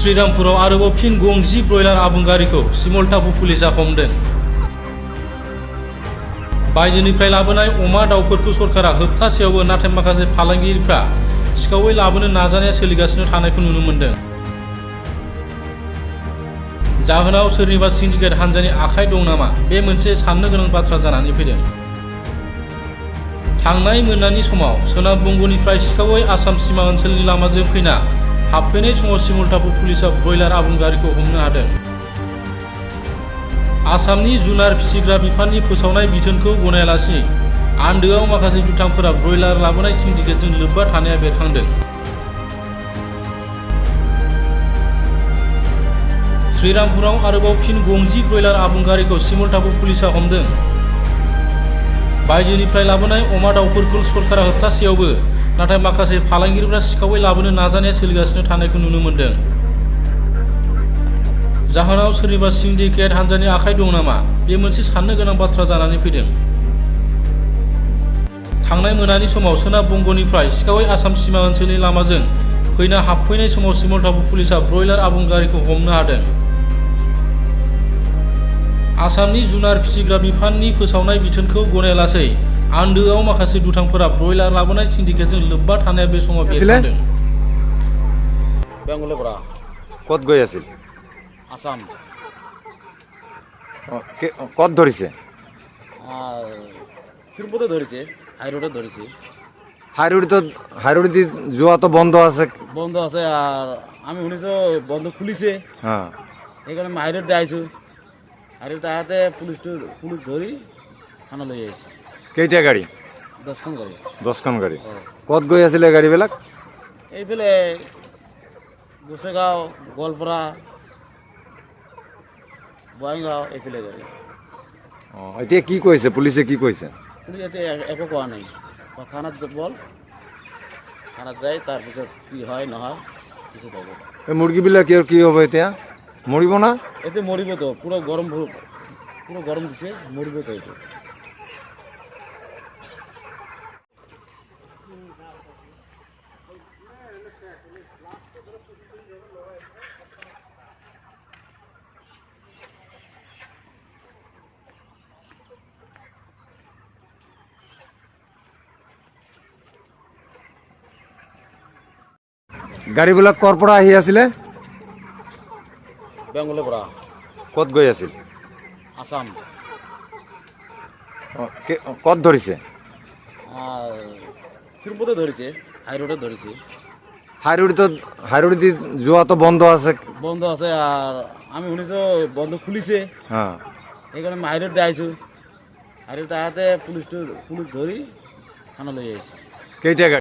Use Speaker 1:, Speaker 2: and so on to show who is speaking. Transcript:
Speaker 1: श्रीरामपुराव आरोबाव फिन गंजि ब्रयलार आबुं गारिखौ सिमलटापु पुलिसा हमदों। बायजोनिफ्राय लाबोनाय अमा दाउफोरखौ सरकारा होबथासेयावबो नाथाय माखासे फालांगिरिफ्रा सिखावै लाबोनो नाजानाया सोलिगासिनो थानायखौ नुनो मोन्दों। जाहोनाव सोरनिबा सिन्डिकेट हान्जानि आखाइ दं नामा, बे मोनसे साननो गोनां बाथ्रा जानानै फैदों। थांनाय मोनानि समाव सोनाब बंगनिफ्राय सिखावै आसाम सीमा ओनसोलनि लामाजों फैना हाबफैनाय समाव सिमलटापु पुलिसा ब्रयलार आबुं गारिखौ हमनो हादों। आसामनि जुनार फिसिग्रा बिफाननि फोसावनाय बिथोनखौ गनायालासे आन्दोआव माखासे दुथांफोरा ब्रयलार लाबोनाय सिन्डिकेटजों लोब्बा थानाया बेरखांदों। श्रीरामपुराव आरोबाव फिन गंजि ब्रयलार आबुं गारिखौ सिमलटापु पुलिसा हमदों। बायजोनिफ्राय लाबोनाय अमा दाउफोरखौ सरकारा होबथासेयावबो नाथाय माखासे फालांगिरिफ्रा सिखावै लाबोनो नाजानाया सोलिगासिनो थानायखौ नुनो मोन्दों। जाहोनाव सोरनिबा सिन्डिकेट हान्जानि आखाइ दं नामा, बे मोनसे साननो गोनां बाथ्रा जानानै फैदों। थांनाय मोनानि समाव सोनाब बंगनिफ्राय सिखावै आसाम सीमा ओनसोलनि लामाजों फैना हाबफैनाय समाव सिमलटापु पुलिसा ब्रयलार आबुं गारिखौ हमनो हादों। आसामनि जुनार फिसिग्रा बिफाननि फोसावनाय बिथोनखौ गनायालासे आन्दोआव माखासे दुथांफोरा ब्रयलार लाबोनाय सिन्डिकेटजों लोब्बा थानाया बे समाव बेरखांदों।
Speaker 2: বেঙ্গলৰ পৰা
Speaker 3: ক'ত গৈ আছিল?
Speaker 2: আসাম
Speaker 3: ক'ত ধৰিছে?
Speaker 2: শ্ৰীমপুৰতে ধৰিছে, হাইৰোডত ধৰিছে।
Speaker 3: হাইৰোড যোৱাটো বন্ধ আছে।
Speaker 2: বন্ধ আছে আর আমি শুনিছোঁ বন্ধ খুলিছে,
Speaker 3: হ্যাঁ,
Speaker 2: সেইকাৰণে আমি হাইৰোড দিয়ে আহিছোঁ। হাইৰোড আহোঁতে পুলিচ ধৰি থানা লৈ আহিছে।
Speaker 3: কেইটা গাড়ী?
Speaker 2: 10খন গাড়ী।
Speaker 3: 10খন গাড়ী। ক'ত গৈ আছিলে গাড়ীবিলাক?
Speaker 2: এইফালে গোসাইগাঁও, গোৱালপাৰা, বঙাইগাঁও এইফালে গাড়ী।
Speaker 3: এতিয়া কি কৈছে পুলিচে, কি কৈছে?
Speaker 2: পুলিচ এতিয়া একো কোৱা নাই। থানাত বল, থানাত যায়, তাৰপিছত কি হয় নহয় পিছত হ'ব।
Speaker 3: এই মুৰ্গীবিলাক কি হ'ব এতিয়া? মৰিব না?
Speaker 2: এতে মরিব তো, পুরো গরম দিছে, মরিব তো এতে।
Speaker 3: গাড়ীবিলাক ক'ৰ পৰা আহি আছিলে?
Speaker 2: বেঙ্গলৰ পৰা।
Speaker 3: ক'ত গৈ আছিল?
Speaker 2: আসাম।
Speaker 3: ক'ত ধৰিছে?
Speaker 2: শ্ৰীমপুৰতে ধৰিছে, হাইৰোডত ধৰিছে।
Speaker 3: হাইৰোড যোৱাটো বন্ধ আছে।
Speaker 2: বন্ধ আছে আর আমি শুনিছোঁ বন্ধ খুলিছে,
Speaker 3: হ্যাঁ,
Speaker 2: সেইকাৰণে আমি হাইৰোড দিয়ে আহিছোঁ। হাইৰোড আহোঁতে পুলিচ ধৰি থানা লৈ আহিছে।
Speaker 3: কেইটা গাড়ী?